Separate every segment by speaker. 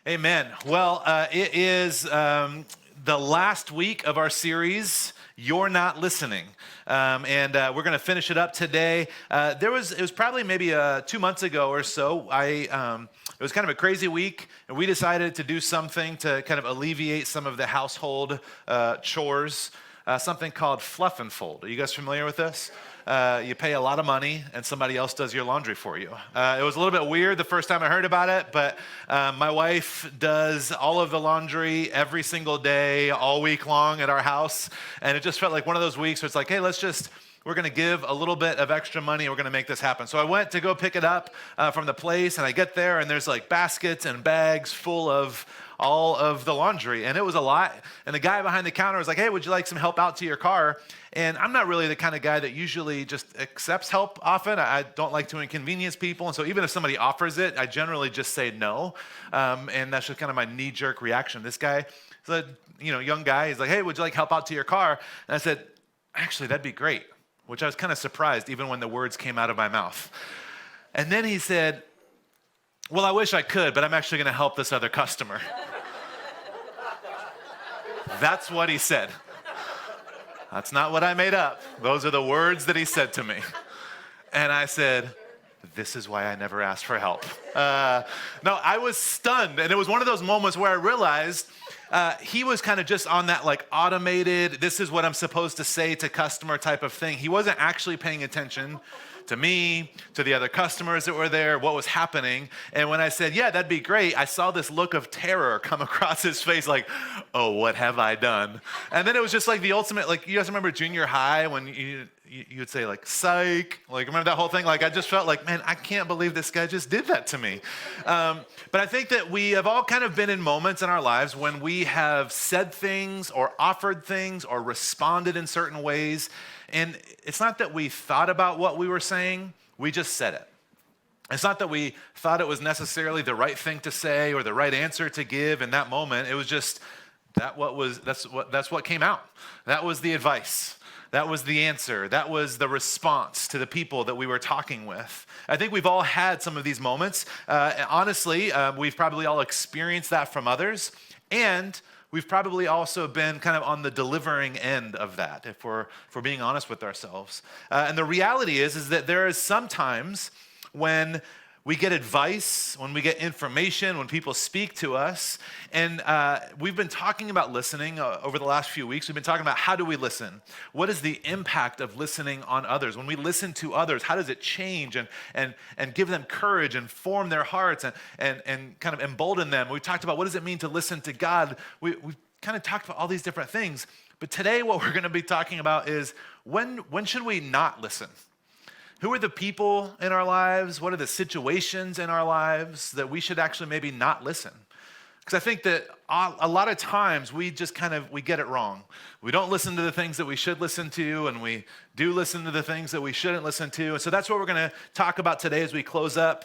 Speaker 1: Amen. Well, it is the last week of our series, You're Not Listening. And we're going to finish it up today. It was probably maybe 2 months ago or so. It was kind of a crazy week, and we decided to do something to kind of alleviate some of the household chores, something called Fluff and Fold. Are you guys familiar with this? You pay a lot of money and somebody else does your laundry for you. It was a little bit weird the first time I heard about it, but my wife does all of the laundry every single day, all week long at our house. And it just felt like one of those weeks where it's like, hey, we're going to give a little bit of extra money. We're going to make this happen. So I went to go pick it up from the place, and I get there, and there's like baskets and bags full of all of the laundry, and it was a lot. And the guy behind the counter was like, hey, would you like some help out to your car? And I'm not really the kind of guy that usually just accepts help often. I don't like to inconvenience people, and so even if somebody offers it, I generally just say no, and that's just kind of my knee-jerk reaction. This guy, young guy, he's like, hey, would you like help out to your car? And I said, actually, that'd be great, which I was kind of surprised even when the words came out of my mouth. And then he said, well, I wish I could, but I'm actually going to help this other customer. That's what he said. That's not what I made up. Those are the words that he said to me. And I said, this is why I never asked for help. No, I was stunned. And it was one of those moments where I realized he was kind of just on that like automated, this is what I'm supposed to say to customer type of thing. He wasn't actually paying attention to me, to the other customers that were there, what was happening. And when I said, yeah, that'd be great, I saw this look of terror come across his face like, oh, what have I done? And then it was just like the ultimate, like, you guys remember junior high when you would say like, psych, like, remember that whole thing? Like, I just felt like, man, I can't believe this guy just did that to me. But I think that we have all kind of been in moments in our lives when we have said things or offered things or responded in certain ways. And it's not that we thought about what we were saying, we just said it. It's not that we thought it was necessarily the right thing to say or the right answer to give in that moment. It was just that's what came out. That was the advice. That was the answer. That was the response to the people that we were talking with. I think we've all had some of these moments. Honestly, we've probably all experienced that from others. And we've probably also been kind of on the delivering end of that, if we're being honest with ourselves. And the reality is that there is sometimes when we get advice, when we get information, when people speak to us, and we've been talking about listening over the last few weeks. We've been talking about how do we listen? What is the impact of listening on others? When we listen to others, how does it change and give them courage and form their hearts and kind of embolden them? We talked about what does it mean to listen to God? We've kind of talked about all these different things. But today what we're going to be talking about is when should we not listen? Who are the people in our lives? What are the situations in our lives that we should actually maybe not listen? Because I think that a lot of times we just we get it wrong. We don't listen to the things that we should listen to, and we do listen to the things that we shouldn't listen to. And so that's what we're going to talk about today as we close up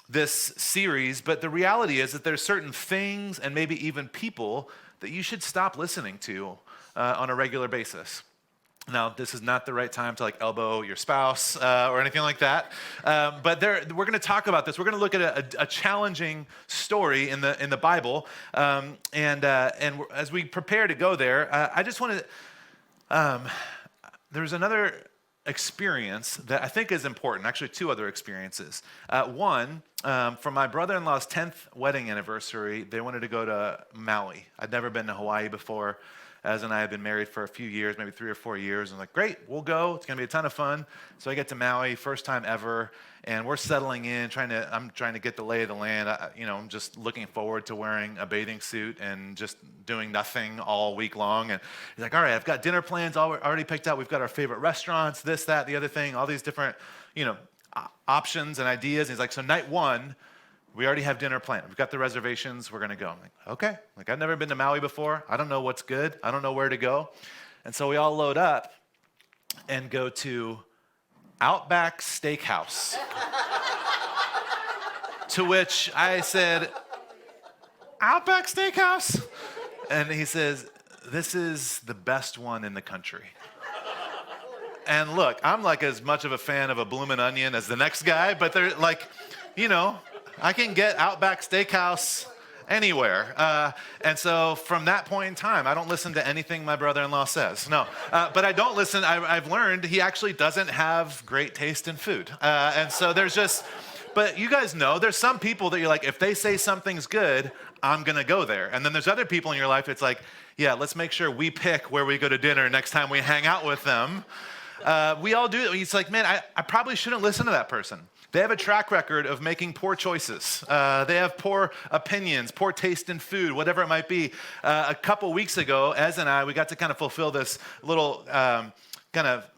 Speaker 1: this series. But the reality is that there's certain things and maybe even people that you should stop listening to on a regular basis. Now, this is not the right time to like elbow your spouse or anything like that, but we're going to talk about this. We're going to look at a challenging story in the Bible, and as we prepare to go there, I just want to. There's another experience that I think is important. Actually, two other experiences. One, for my brother-in-law's 10th wedding anniversary, they wanted to go to Maui. I'd never been to Hawaii before. Az and I had been married for a few years, maybe 3 or 4 years. I'm like, great, we'll go. It's going to be a ton of fun. So I get to Maui, first time ever, and we're settling in, I'm trying to get the lay of the land. I'm just looking forward to wearing a bathing suit and just doing nothing all week long. And he's like, all right, I've got dinner plans already picked out. We've got our favorite restaurants, this, that, the other thing, all these different, options and ideas. And he's like, so night one, we already have dinner planned. We've got the reservations. We're going to go. I'm like, okay. Like, I've never been to Maui before. I don't know what's good. I don't know where to go. And so we all load up and go to Outback Steakhouse. To which I said, Outback Steakhouse? And he says, this is the best one in the country. And look, I'm like as much of a fan of a bloomin' onion as the next guy, but they're like, I can get Outback Steakhouse anywhere. And so from that point in time, I don't listen to anything my brother-in-law says. No, but I don't listen. I've learned he actually doesn't have great taste in food. And so there's just, but you guys know, there's some people that you're like, if they say something's good, I'm going to go there. And then there's other people in your life, it's like, yeah, let's make sure we pick where we go to dinner next time we hang out with them. We all do it. It's like, man, I probably shouldn't listen to that person. They have a track record of making poor choices. They have poor opinions, poor taste in food, whatever it might be. A couple weeks ago, Ez and I, we got to kind of fulfill this little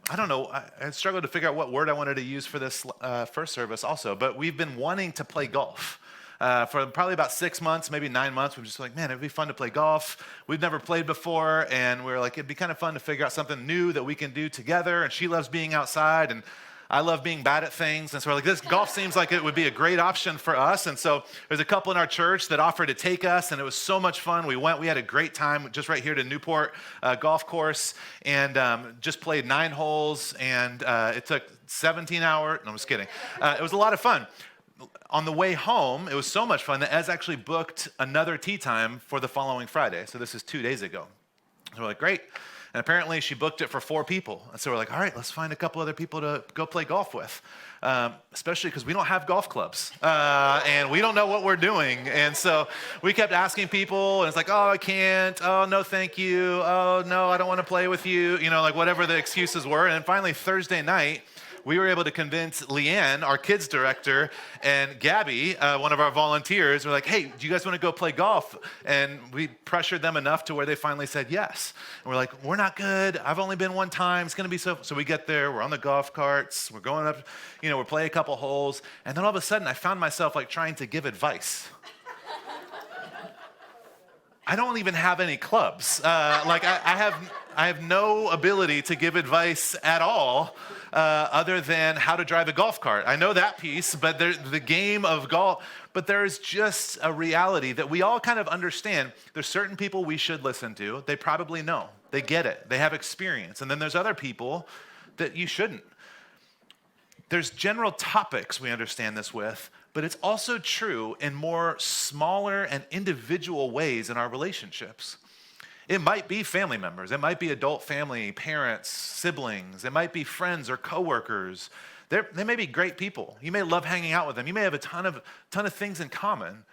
Speaker 1: I don't know, I struggled to figure out what word I wanted to use for this first service also, but we've been wanting to play golf. For probably about 6 months, maybe 9 months, we're just like, man, it'd be fun to play golf. We've never played before, and we're like, it'd be kind of fun to figure out something new that we can do together, and she loves being outside, and I love being bad at things, and so we're like, this golf seems like it would be a great option for us, and so there's a couple in our church that offered to take us, and it was so much fun. We went, we had a great time just right here to Newport Golf Course, and just played 9 holes, and it took 17 hours. No, I'm just kidding. It was a lot of fun. On the way home, it was so much fun that Ez actually booked another tee time for the following Friday, so this is 2 days ago. So we're like, great. And apparently she booked it for 4 people. And so we're like, all right, let's find a couple other people to go play golf with, especially because we don't have golf clubs and we don't know what we're doing. And so we kept asking people, and it's like, oh, I can't. Oh, no, thank you. Oh, no, I don't want to play with you. You know, like whatever the excuses were. And then finally Thursday night, we were able to convince Leanne, our kids director, and Gabby, one of our volunteers, we're like, hey, do you guys want to go play golf? And we pressured them enough to where they finally said yes. And we're like, we're not good. I've only been one time. It's going to be so we get there. We're on the golf carts. We're going up, we're playing a couple holes. And then all of a sudden, I found myself like trying to give advice. I don't even have any clubs. I have no ability to give advice at all. Other than how to drive a golf cart. I know that piece, but the game of golf, but there's just a reality that we all kind of understand. There's certain people we should listen to. They probably know. They get it. They have experience. And then there's other people that you shouldn't. There's general topics we understand this with, but it's also true in more smaller and individual ways in our relationships. It might be family members. It might be adult family, parents, siblings. It might be friends or coworkers. They may be great people. You may love hanging out with them. You may have a ton of things in common.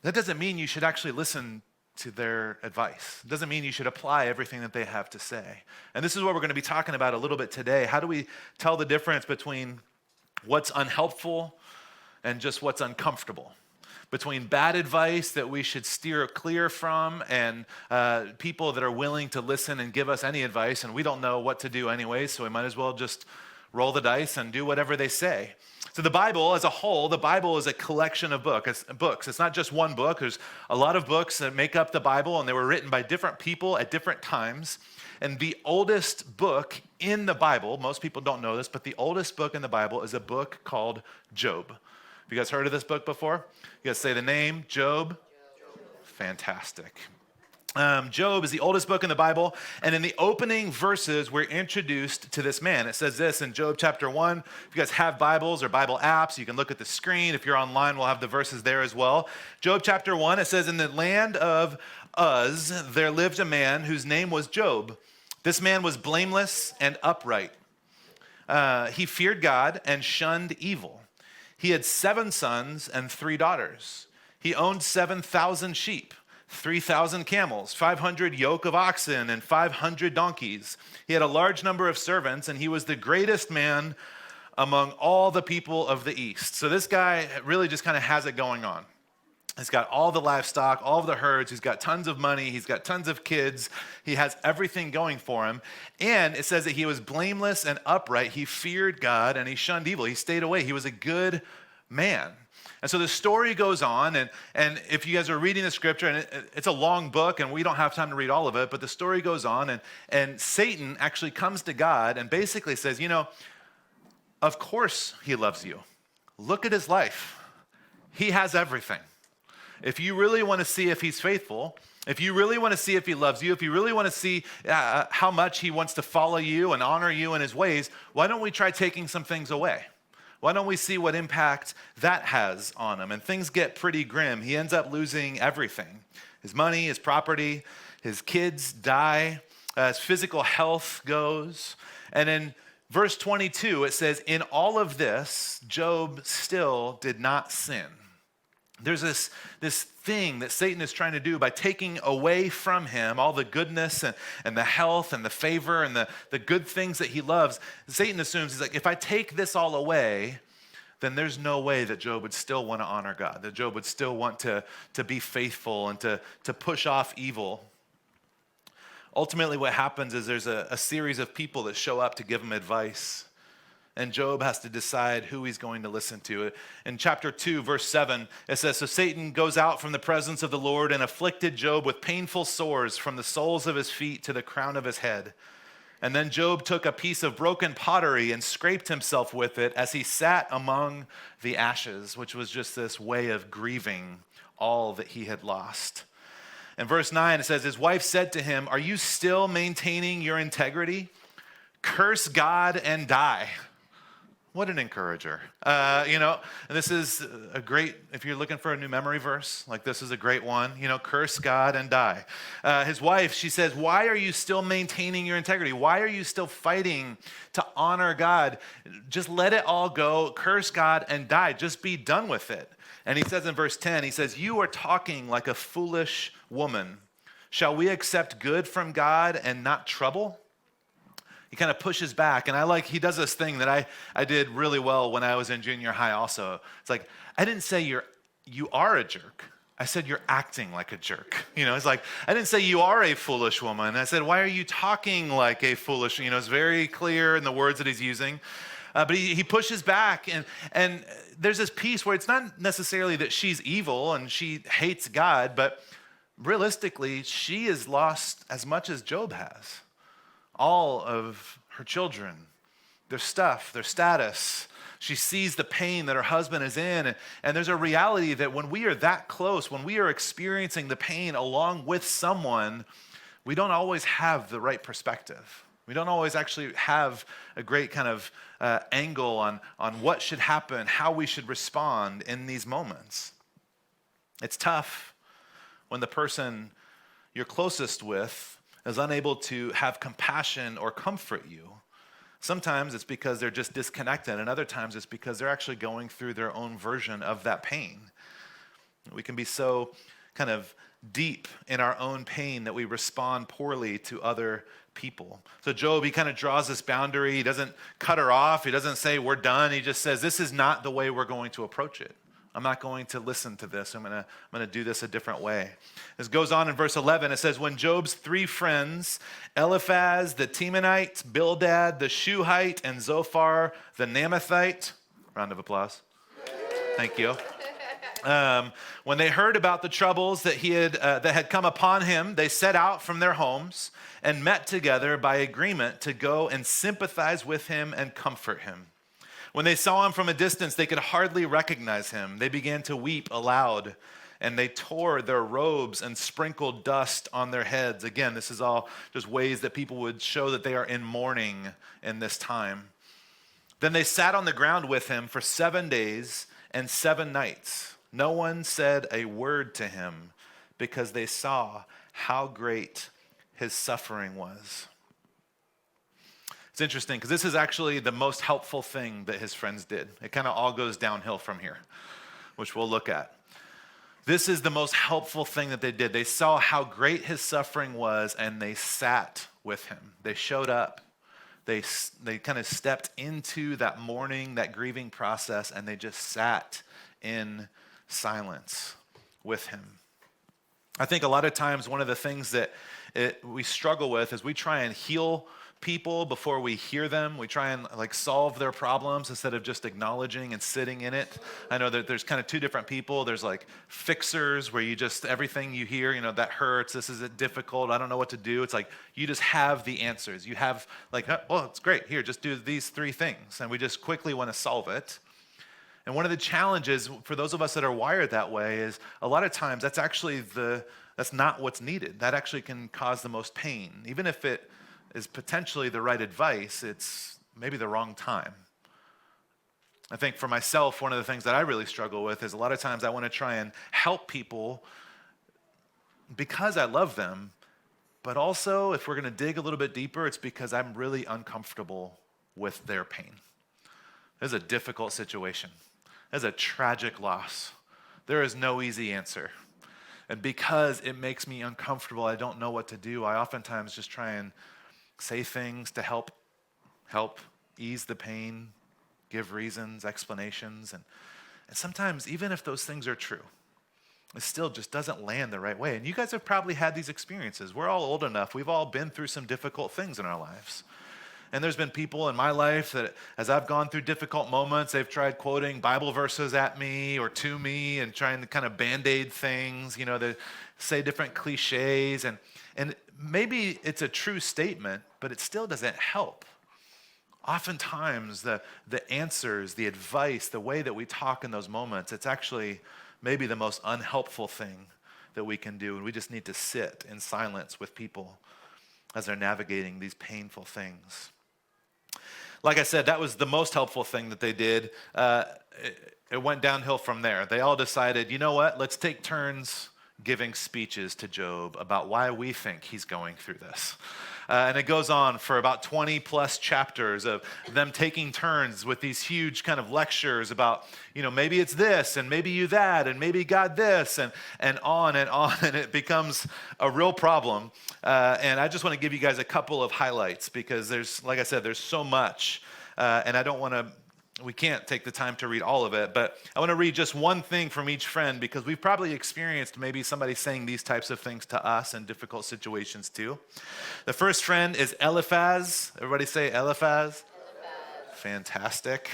Speaker 1: That doesn't mean you should actually listen to their advice. It doesn't mean you should apply everything that they have to say. And this is what we're going to be talking about a little bit today. How do we tell the difference between what's unhelpful and just what's uncomfortable? Between bad advice that we should steer clear from and people that are willing to listen and give us any advice, and we don't know what to do anyway, so we might as well just roll the dice and do whatever they say. So the Bible as a whole, the Bible is a collection of books. It's not just one book. There's a lot of books that make up the Bible, and they were written by different people at different times. And the oldest book in the Bible, most people don't know this, but the oldest book in the Bible is a book called Job. Have you guys heard of this book before? You guys say the name, Job? Fantastic. Job is the oldest book in the Bible, and in the opening verses, we're introduced to this man. It says this in Job chapter 1. If you guys have Bibles or Bible apps, you can look at the screen. If you're online, we'll have the verses there as well. Job chapter 1, it says, in the land of Uz, there lived a man whose name was Job. This man was blameless and upright. He feared God and shunned evil. He had 7 sons and 3 daughters. He owned 7,000 sheep, 3,000 camels, 500 yoke of oxen, and 500 donkeys. He had a large number of servants, and he was the greatest man among all the people of the East. So this guy really just kind of has it going on. He's got all the livestock, all of the herds. He's got tons of money. He's got tons of kids. He has everything going for him. And it says that he was blameless and upright. He feared God and he shunned evil. He stayed away. He was a good man. And so the story goes on. And if you guys are reading the scripture, and it's a long book and we don't have time to read all of it, but the story goes on. And Satan actually comes to God and basically says, of course he loves you. Look at his life. He has everything. If you really want to see if he's faithful, if you really want to see if he loves you, if you really want to see how much he wants to follow you and honor you in his ways, why don't we try taking some things away? Why don't we see what impact that has on him? And things get pretty grim. He ends up losing everything. His money, his property, his kids die, his physical health goes. And in verse 22, it says, in all of this, Job still did not sin. There's this thing that Satan is trying to do by taking away from him all the goodness and the health and the favor and the good things that he loves. Satan assumes, he's like, if I take this all away, then there's no way that Job would still want to honor God, that Job would still want to be faithful and to push off evil. Ultimately, what happens is there's a series of people that show up to give him advice. And Job has to decide who he's going to listen to. In chapter 2, verse 7, it says, so Satan goes out from the presence of the Lord and afflicted Job with painful sores from the soles of his feet to the crown of his head. And then Job took a piece of broken pottery and scraped himself with it as he sat among the ashes, which was just this way of grieving all that he had lost. In verse 9, it says, his wife said to him, are you still maintaining your integrity? Curse God and die. What an encourager. And this is a great, if you're looking for a new memory verse, like this is a great one, curse God and die. His wife, she says, why are you still maintaining your integrity? Why are you still fighting to honor God? Just let it all go, curse God and die. Just be done with it. And he says in verse 10, he says, you are talking like a foolish woman. Shall we accept good from God and not trouble? He kind of pushes back, and he does this thing that I did really well when I was in junior high also. It's like, I didn't say you are a jerk. I said you're acting like a jerk. It's like, I didn't say you are a foolish woman. I said, why are you talking like a foolish, it's very clear in the words that he's using. But he pushes back, and there's this piece where it's not necessarily that she's evil and she hates God, but realistically, she has lost as much as Job has. All of her children, their stuff, their status. She sees the pain that her husband is in. And there's a reality that when we are that close, when we are experiencing the pain along with someone, we don't always have the right perspective. We don't always actually have a great kind of angle on what should happen, how we should respond in these moments. It's tough when the person you're closest with is unable to have compassion or comfort you. Sometimes it's because they're just disconnected, and other times it's because they're actually going through their own version of that pain. We can be so kind of deep in our own pain that we respond poorly to other people. So Job, he kind of draws this boundary. He doesn't cut her off. He doesn't say, we're done. He just says, this is not the way we're going to approach it. I'm not going to listen to this. I'm going to do this a different way. This goes on in verse 11. It says, when Job's three friends, Eliphaz the Temanite, Bildad the Shuhite, and Zophar the Naamathite, round of applause. Thank you. When they heard about the troubles that had come upon him, they set out from their homes and met together by agreement to go and sympathize with him and comfort him. When they saw him from a distance, they could hardly recognize him. They began to weep aloud, and they tore their robes and sprinkled dust on their heads. Again, this is all just ways that people would show that they are in mourning in this time. Then they sat on the ground with him for 7 days and 7 nights. No one said a word to him because they saw how great his suffering was. It's interesting because this is actually the most helpful thing that his friends did. It kind of all goes downhill from here, which we'll look at. This is the most helpful thing that they did. They saw how great his suffering was, and they sat with him. They showed up. They kind of stepped into that mourning, that grieving process, and they just sat in silence with him. I think a lot of times one of the things that we struggle with is we try and heal people before we hear them. We try and solve their problems instead of just acknowledging and sitting in it. I know that there's kind of two different people. There's fixers where you just, everything you hear, that hurts, this is difficult, I don't know what to do. It's like you just have the answers. You have well, it's great, here, just do these 3 things. And we just quickly want to solve it. And one of the challenges for those of us that are wired that way is a lot of times that's actually that's not what's needed. That actually can cause the most pain. Even if it is potentially the right advice, it's maybe the wrong time. I think for myself, one of the things that I really struggle with is a lot of times I want to try and help people because I love them, but also if we're going to dig a little bit deeper, it's because I'm really uncomfortable with their pain. This is a difficult situation. This is a tragic loss. There is no easy answer. And because it makes me uncomfortable, I don't know what to do, I oftentimes just try and say things to help ease the pain, give reasons, explanations. And sometimes, even if those things are true, it still just doesn't land the right way. And you guys have probably had these experiences. We're all old enough. We've all been through some difficult things in our lives. And there's been people in my life that as I've gone through difficult moments, they've tried quoting Bible verses at me or to me and trying to kind of band-aid things, to say different cliches. And maybe it's a true statement, but it still doesn't help. Oftentimes, the answers, the advice, the way that we talk in those moments, it's actually maybe the most unhelpful thing that we can do. And we just need to sit in silence with people as they're navigating these painful things. Like I said, that was the most helpful thing that they did. It went downhill from there. They all decided, you know what, let's take turns giving speeches to Job about why we think he's going through this. And it goes on for about 20 plus chapters of them taking turns with these huge kind of lectures about, maybe it's this and maybe you that and maybe God this and on and on. And it becomes a real problem. And I just want to give you guys a couple of highlights because like I said, there's so much. And we can't take the time to read all of it, but I want to read just one thing from each friend because we've probably experienced maybe somebody saying these types of things to us in difficult situations too. The first friend is Eliphaz. Everybody say Eliphaz. Fantastic.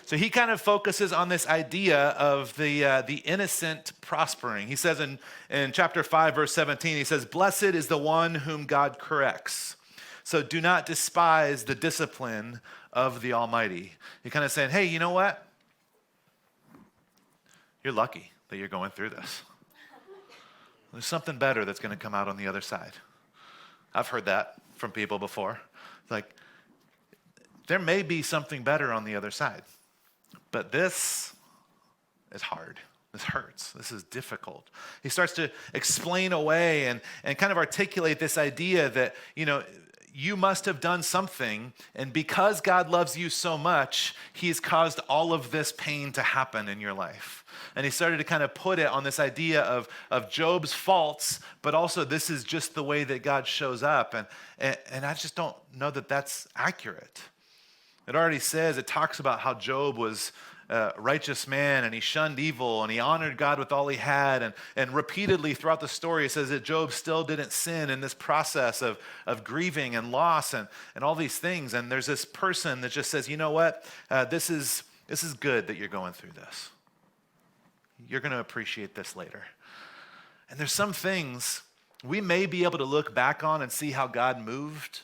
Speaker 1: So he kind of focuses on this idea of the innocent prospering. He says in chapter 5, verse 17, he says, "Blessed is the one whom God corrects. So do not despise the discipline of the Almighty." You're kind of saying, hey, you know what? You're lucky that you're going through this. There's something better that's going to come out on the other side. I've heard that from people before. Like, there may be something better on the other side, but this is hard. This hurts. This is difficult. He starts to explain away and kind of articulate this idea that, you must have done something, and because God loves you so much, he's caused all of this pain to happen in your life. And he started to kind of put it on this idea of Job's faults, but also this is just the way that God shows up. And I just don't know that that's accurate. It talks about how Job was a righteous man and he shunned evil and he honored God with all he had. And repeatedly throughout the story, it says that Job still didn't sin in this process of grieving and loss and all these things. And there's this person that just says, you know what, this is good that you're going through this. You're going to appreciate this later. And there's some things we may be able to look back on and see how God moved.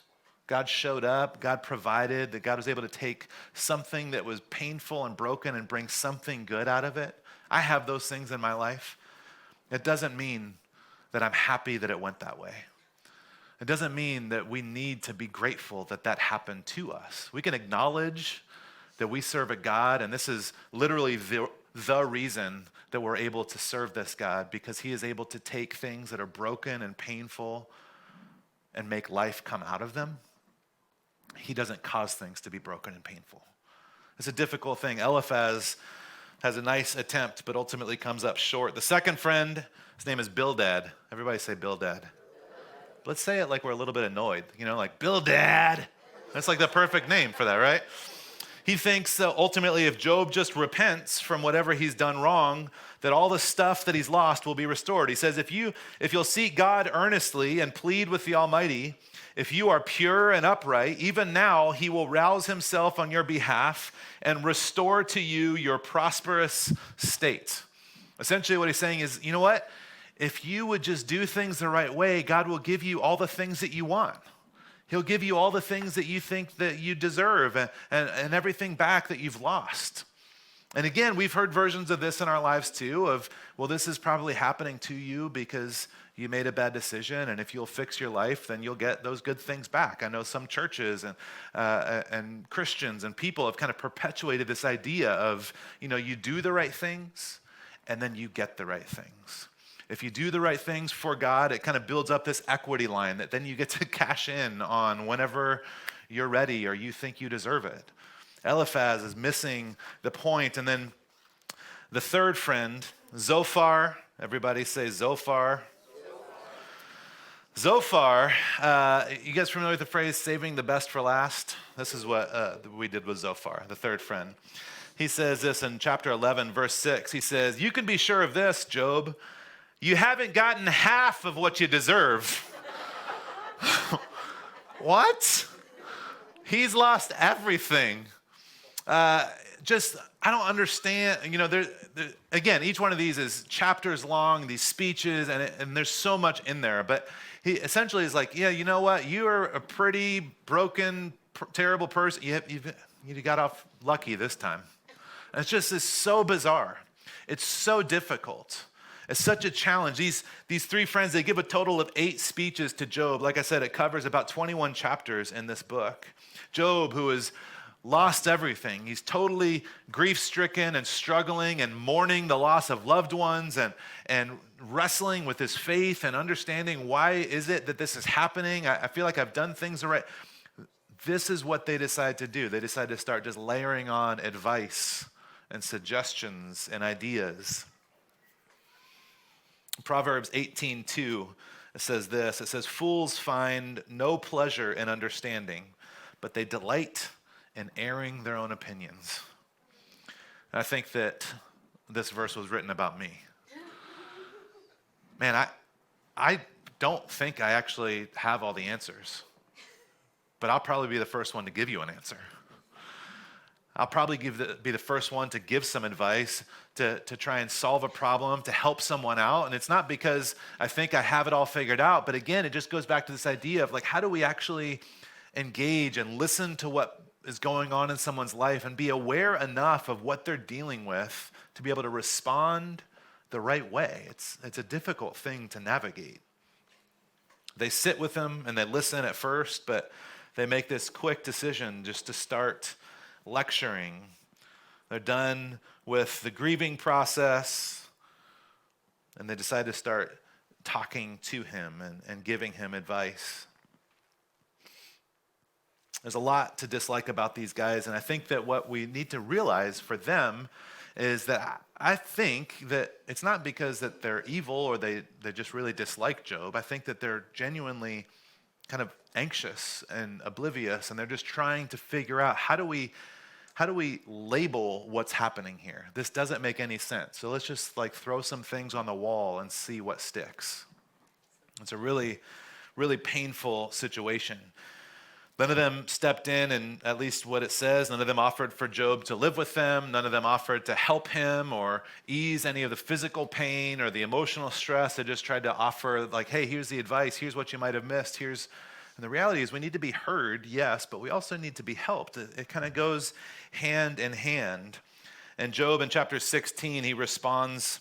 Speaker 1: God showed up, God provided, that God was able to take something that was painful and broken and bring something good out of it. I have those things in my life. It doesn't mean that I'm happy that it went that way. It doesn't mean that we need to be grateful that that happened to us. We can acknowledge that we serve a God, and this is literally the reason that we're able to serve this God, because he is able to take things that are broken and painful and make life come out of them. He doesn't cause things to be broken and painful. It's a difficult thing. Eliphaz has a nice attempt, but ultimately comes up short. The second friend, his name is Bildad. Everybody say Bildad. Let's say it like we're a little bit annoyed, like Bildad. That's like the perfect name for that, right? He thinks ultimately if Job just repents from whatever he's done wrong, that all the stuff that he's lost will be restored. He says, if you'll seek God earnestly and plead with the Almighty, if you are pure and upright, even now he will rouse himself on your behalf and restore to you your prosperous state. Essentially what he's saying is, you know what? If you would just do things the right way, God will give you all the things that you want. He'll give you all the things that you think that you deserve and everything back that you've lost. And again, we've heard versions of this in our lives too, of, well, this is probably happening to you because you made a bad decision, and if you'll fix your life, then you'll get those good things back. I know some churches and Christians and people have kind of perpetuated this idea of, you do the right things, and then you get the right things. If you do the right things for God, it kind of builds up this equity line that then you get to cash in on whenever you're ready or you think you deserve it. Eliphaz is missing the point. And then the third friend, Zophar, everybody say Zophar. Zophar, you guys familiar with the phrase saving the best for last? This is what we did with Zophar, the third friend. He says this in chapter 11, verse 6. He says, "You can be sure of this, Job. You haven't gotten half of what you deserve." What? He's lost everything. I don't understand. Again, each one of these is chapters long, these speeches, and there's so much in there. But he essentially is like, yeah, you know what? You are a pretty broken, terrible person. You got off lucky this time. And it's so bizarre. It's so difficult. It's such a challenge. These three friends, they give a total of 8 speeches to Job. Like I said, it covers about 21 chapters in this book. Job, who has lost everything. He's totally grief-stricken and struggling and mourning the loss of loved ones and wrestling with his faith and understanding why is it that this is happening. I feel like I've done things right. This is what they decide to do. They decide to start just layering on advice and suggestions and ideas. Proverbs 18:2, it says this. It says, "Fools find no pleasure in understanding, but they delight in airing their own opinions." And I think that this verse was written about me. Man, I don't think I actually have all the answers, but I'll probably be the first one to give you an answer. I'll probably be the first one to give some advice, to try and solve a problem, to help someone out. And it's not because I think I have it all figured out, but again, it just goes back to this idea of like, how do we actually engage and listen to what is going on in someone's life and be aware enough of what they're dealing with to be able to respond the right way. It's a difficult thing to navigate. They sit with them and they listen at first, but they make this quick decision just to start lecturing. They're done with the grieving process and they decide to start talking to him and giving him advice. There's a lot to dislike about these guys, and I think that what we need to realize for them is that I think that it's not because that they're evil or they just really dislike Job. I think that they're genuinely kind of anxious and oblivious, and they're just trying to figure out how do we label what's happening here? This doesn't make any sense. So let's just throw some things on the wall and see what sticks. It's a really, really painful situation. None of them stepped in, and at least what it says, none of them offered for Job to live with them. None of them offered to help him or ease any of the physical pain or the emotional stress. They just tried to offer hey, here's the advice. Here's what you might have missed. And the reality is we need to be heard, yes, but we also need to be helped. It kind of goes hand in hand. And Job in chapter 16, he responds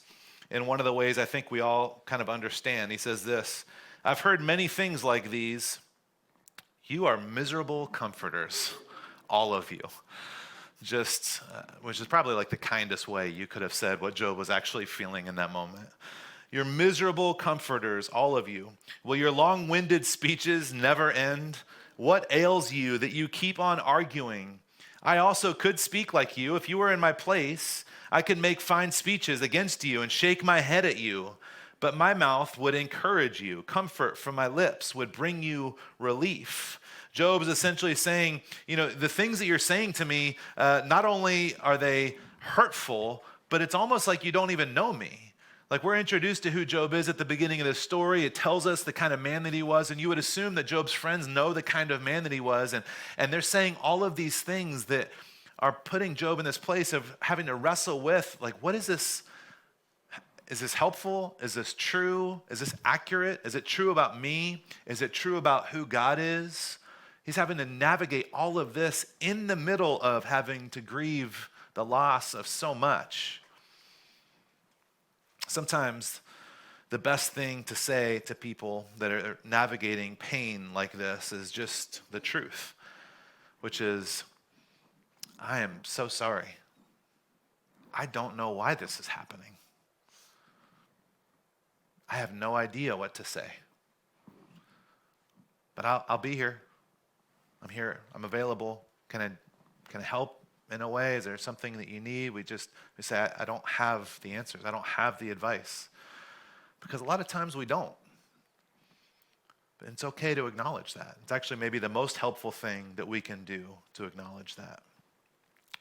Speaker 1: in one of the ways I think we all kind of understand. He says this, "I've heard many things like these. You are miserable comforters, all of you." Which is probably the kindest way you could have said what Job was actually feeling in that moment. "You're miserable comforters, all of you. Will your long-winded speeches never end? What ails you that you keep on arguing? I also could speak like you. If you were in my place, I could make fine speeches against you and shake my head at you. But my mouth would encourage you. Comfort from my lips would bring you relief." Job is essentially saying, the things that you're saying to me, not only are they hurtful, but it's almost like you don't even know me. We're introduced to who Job is at the beginning of this story. It tells us the kind of man that he was, and you would assume that Job's friends know the kind of man that he was, and they're saying all of these things that are putting Job in this place of having to wrestle with, what is this? Is this helpful? Is this true? Is this accurate? Is it true about me? Is it true about who God is? He's having to navigate all of this in the middle of having to grieve the loss of so much. Sometimes the best thing to say to people that are navigating pain like this is just the truth, which is, I am so sorry. I don't know why this is happening. I have no idea what to say. But I'll be here. I'm here. I'm available. Can I help in a way? Is there something that you need? We say, I don't have the answers. I don't have the advice. Because a lot of times we don't. But it's okay to acknowledge that. It's actually maybe the most helpful thing that we can do to acknowledge that.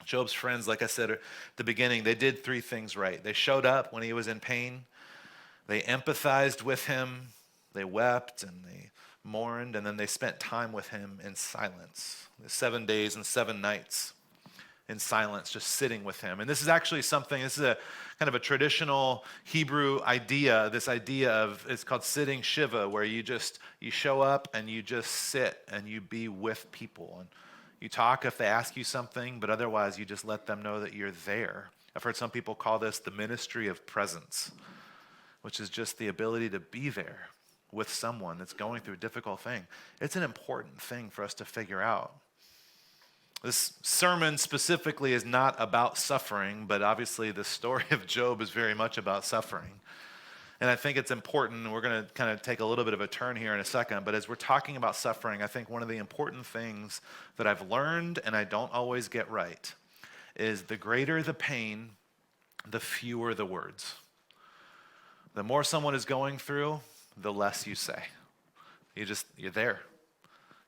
Speaker 1: Job's friends, like I said at the beginning, they did 3 things right. They showed up when he was in pain. They empathized with him. They wept and they mourned, and then they spent time with him in silence. 7 days and 7 nights in silence, just sitting with him. And this is actually this is a kind of a traditional Hebrew idea, this idea of, it's called sitting Shiva, where you show up and you just sit and you be with people. And you talk if they ask you something, but otherwise you just let them know that you're there. I've heard some people call this the ministry of presence, which is just the ability to be there with someone that's going through a difficult thing. It's an important thing for us to figure out. This sermon specifically is not about suffering, but obviously the story of Job is very much about suffering. And I think it's important, we're going to kind of take a little bit of a turn here in a second, but as we're talking about suffering, I think one of the important things that I've learned and I don't always get right is the greater the pain, the fewer the words. The more someone is going through, the less you say. You're there.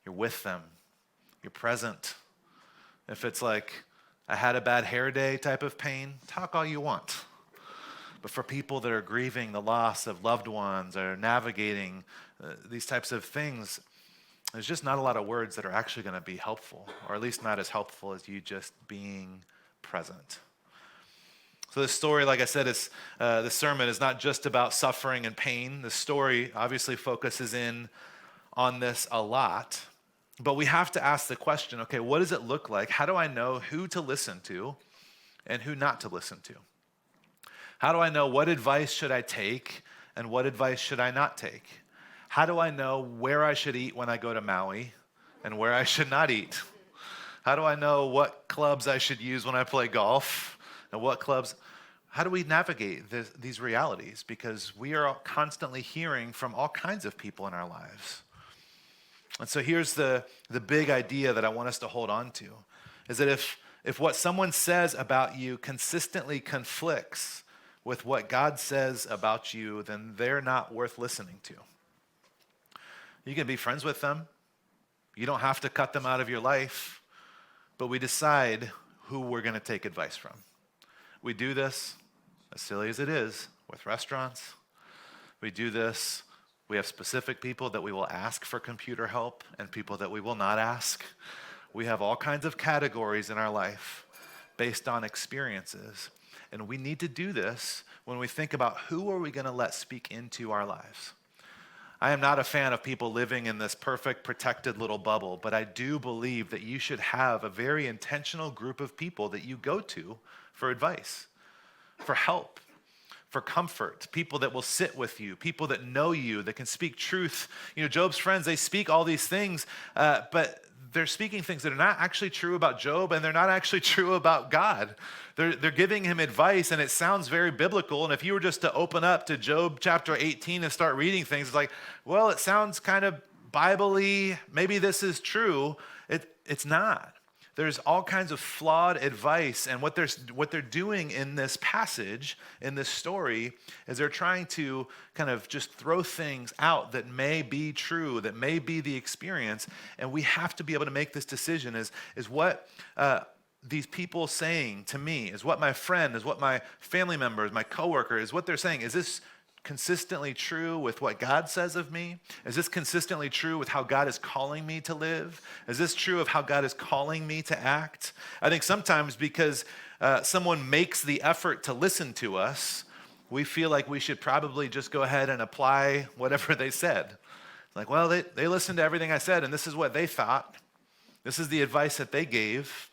Speaker 1: You're with them. You're present. If it's like, I had a bad hair day type of pain, talk all you want. But for people that are grieving the loss of loved ones or navigating these types of things, there's just not a lot of words that are actually going to be helpful, or at least not as helpful as you just being present. So this story, like I said, the sermon is not just about suffering and pain. The story obviously focuses in on this a lot. But we have to ask the question, okay, what does it look like? How do I know who to listen to and who not to listen to? How do I know what advice should I take and what advice should I not take? How do I know where I should eat when I go to Maui and where I should not eat? How do I know what clubs I should use when I play golf and what clubs? How do we navigate these realities? Because we are constantly hearing from all kinds of people in our lives. And so here's the big idea that I want us to hold on to, is that if what someone says about you consistently conflicts with what God says about you, then they're not worth listening to. You can be friends with them. You don't have to cut them out of your life, but we decide who we're going to take advice from. We do this, as silly as it is, with restaurants. We do this. We have specific people that we will ask for computer help and people that we will not ask. We have all kinds of categories in our life based on experiences. And we need to do this when we think about who are we going to let speak into our lives. I am not a fan of people living in this perfect, protected little bubble, but I do believe that you should have a very intentional group of people that you go to for advice, for help, for comfort, people that will sit with you, people that know you, that can speak truth. Job's friends, they speak all these things, but they're speaking things that are not actually true about Job, and they're not actually true about God. They're giving him advice, and it sounds very biblical. And if you were just to open up to Job chapter 18 and start reading things, it's like, well, it sounds kind of Bible-y. Maybe this is true. It's not. There's all kinds of flawed advice, and what they're doing in this passage, in this story, is they're trying to kind of just throw things out that may be true, that may be the experience, and we have to be able to make this decision. Is what these people saying to me, is what my friend, is what my family members, my coworker, is what they're saying, is this consistently true with what God says of me? Is this consistently true with how God is calling me to live? Is this true of how God is calling me to act? I think sometimes because someone makes the effort to listen to us, we feel like we should probably just go ahead and apply whatever they said. Like, well, they listened to everything I said, and this is what they thought. This is the advice that they gave.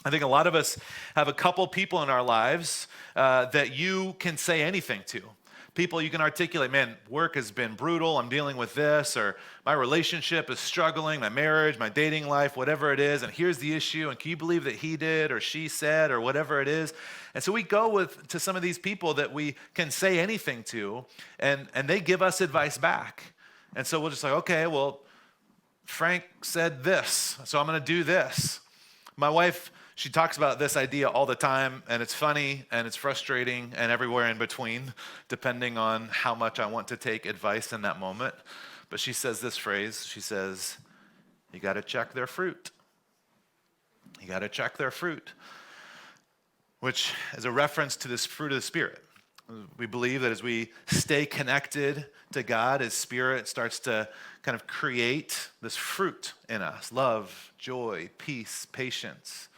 Speaker 1: I think a lot of us have a couple people in our lives that you can say anything to. People you can articulate, man, work has been brutal, I'm dealing with this, or my relationship is struggling, my marriage, my dating life, whatever it is, and here's the issue, and can you believe that he did or she said or whatever it is? And so we go to some of these people that we can say anything to, and they give us advice back. And so we'll just like, okay, well, Frank said this, so I'm going to do this. My wife, she talks about this idea all the time, and it's funny, and it's frustrating, and everywhere in between, depending on how much I want to take advice in that moment. But she says this phrase, she says, you got to check their fruit. You got to check their fruit, which is a reference to this fruit of the Spirit. We believe that as we stay connected to God, His Spirit starts to kind of create this fruit in us: love, joy, peace, patience,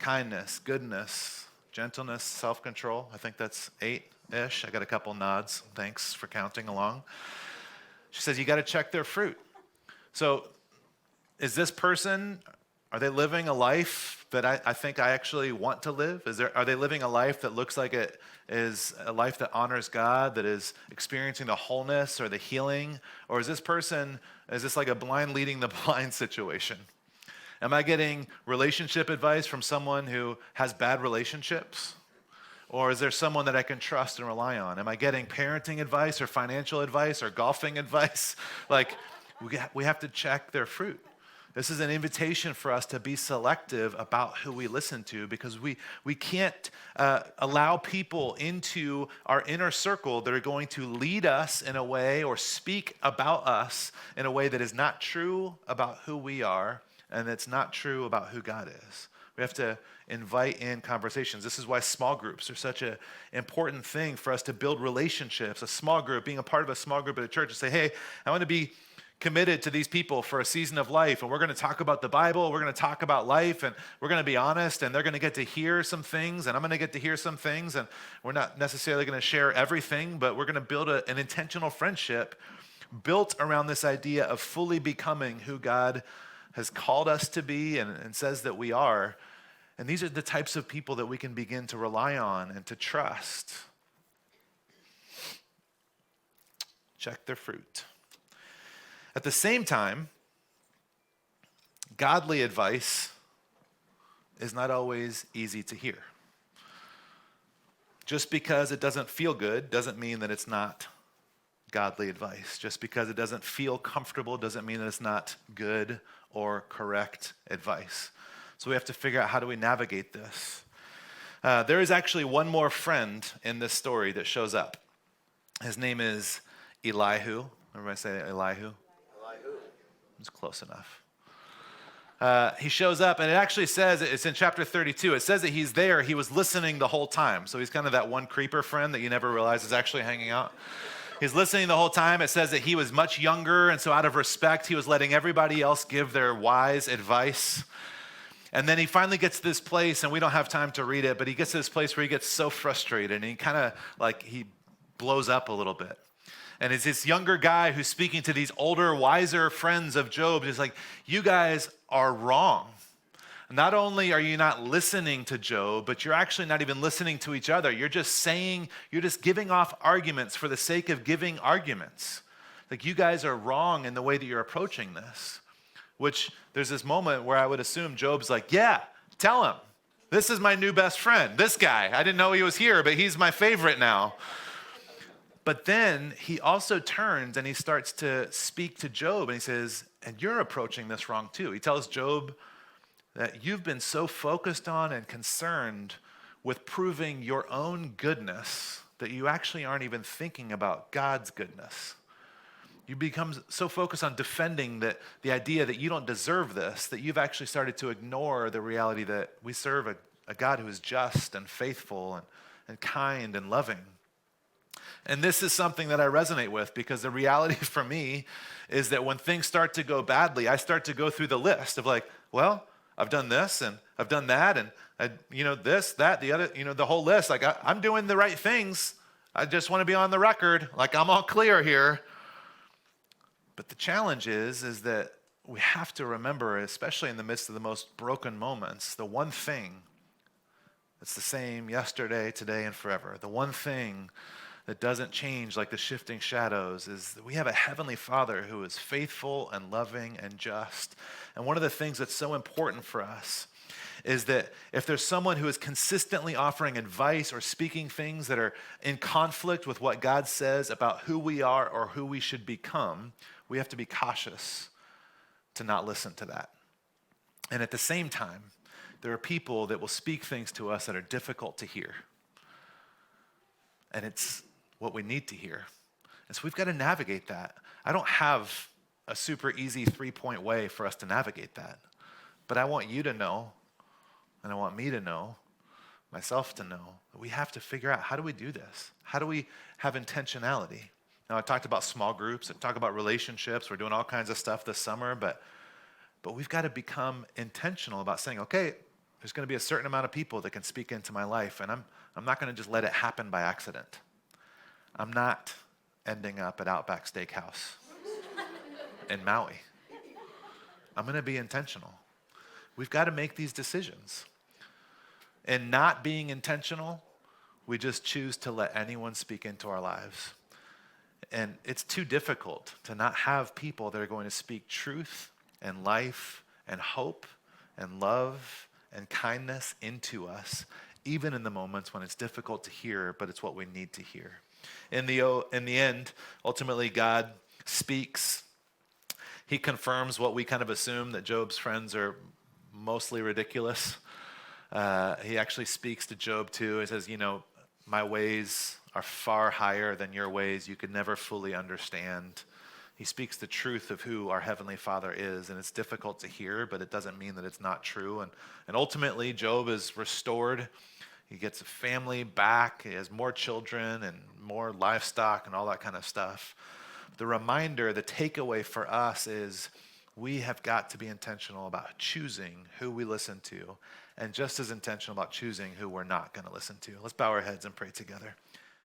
Speaker 1: kindness, goodness, gentleness, self-control. I think that's 8-ish. I got a couple nods. Thanks for counting along. She says, you got to check their fruit. So is this person, are they living a life that I think I actually want to live? Are they living a life that looks like it is a life that honors God, that is experiencing the wholeness or the healing? Or is this like a blind leading the blind situation? Am I getting relationship advice from someone who has bad relationships? Or is there someone that I can trust and rely on? Am I getting parenting advice or financial advice or golfing advice? Like, we have to check their fruit. This is an invitation for us to be selective about who we listen to, because we can't allow people into our inner circle that are going to lead us in a way or speak about us in a way that is not true about who we are, and that's not true about who God is. We have to invite in conversations. This is why small groups are such an important thing for us to build relationships. A small group, being a part of a small group at a church, and say, hey, I want to be committed to these people for a season of life, and we're going to talk about the Bible, we're going to talk about life, and we're going to be honest, and they're going to get to hear some things, and I'm going to get to hear some things, and we're not necessarily going to share everything, but we're going to build an intentional friendship built around this idea of fully becoming who God has called us to be and says that we are. And these are the types of people that we can begin to rely on and to trust. Check their fruit. At the same time, godly advice is not always easy to hear. Just because it doesn't feel good doesn't mean that it's not godly advice. Just because it doesn't feel comfortable doesn't mean that it's not good or correct advice. So we have to figure out, how do we navigate this? There is actually one more friend in this story that shows up. His name is Elihu. Everybody say Elihu? It's close enough. He shows up, and it actually says, it's in chapter 32, it says that he's there, he was listening the whole time. So he's kind of that one creeper friend that you never realize is actually hanging out. He's listening the whole time. It says that he was much younger, and so out of respect, he was letting everybody else give their wise advice. And then he finally gets to this place, and we don't have time to read it, but he gets to this place where he gets so frustrated, and he kind of he blows up a little bit. And it's this younger guy who's speaking to these older, wiser friends of Job. And he's like, you guys are wrong. Not only are you not listening to Job, but you're actually not even listening to each other. You're just giving off arguments for the sake of giving arguments. Like, you guys are wrong in the way that you're approaching this. Which, there's this moment where I would assume Job's like, yeah, tell him. This is my new best friend. This guy. I didn't know he was here, but he's my favorite now. But then he also turns and he starts to speak to Job, and he says, and you're approaching this wrong too. He tells Job that you've been so focused on and concerned with proving your own goodness that you actually aren't even thinking about God's goodness. You become so focused on defending the idea that you don't deserve this, that you've actually started to ignore the reality that we serve a God who is just and faithful and kind and loving. And this is something that I resonate with, because the reality for me is that when things start to go badly, I start to go through the list of like, well, I've done this and I've done that, and this, that, the other, the whole list. Like, I'm doing the right things. I just want to be on the record. Like, I'm all clear here. But the challenge is that we have to remember, especially in the midst of the most broken moments, the one thing that's the same yesterday, today, and forever, the one thing that doesn't change like the shifting shadows, is that we have a heavenly Father who is faithful and loving and just. And one of the things that's so important for us is that if there's someone who is consistently offering advice or speaking things that are in conflict with what God says about who we are or who we should become, we have to be cautious to not listen to that. And at the same time, there are people that will speak things to us that are difficult to hear. And it's what we need to hear. And so we've got to navigate that. I don't have a super easy 3-point way for us to navigate that. But I want you to know, and I want me to know, myself to know, that we have to figure out, how do we do this? How do we have intentionality? Now, I talked about small groups, I talked about relationships. We're doing all kinds of stuff this summer, but we've got to become intentional about saying, okay, there's going to be a certain amount of people that can speak into my life, and I'm not going to just let it happen by accident. I'm not ending up at Outback Steakhouse in Maui. I'm going to be intentional. We've got to make these decisions. And not being intentional, we just choose to let anyone speak into our lives. And it's too difficult to not have people that are going to speak truth and life and hope and love and kindness into us, even in the moments when it's difficult to hear, but it's what we need to hear. In the end, ultimately, God speaks. He confirms what we kind of assume, that Job's friends are mostly ridiculous. He actually speaks to Job too. He says, my ways are far higher than your ways. You could never fully understand. He speaks the truth of who our Heavenly Father is, and it's difficult to hear, but it doesn't mean that it's not true. And ultimately, Job is restored. He gets a family back. He has more children and more livestock and all that kind of stuff. The reminder, the takeaway for us is we have got to be intentional about choosing who we listen to, and just as intentional about choosing who we're not going to listen to. Let's bow our heads and pray together.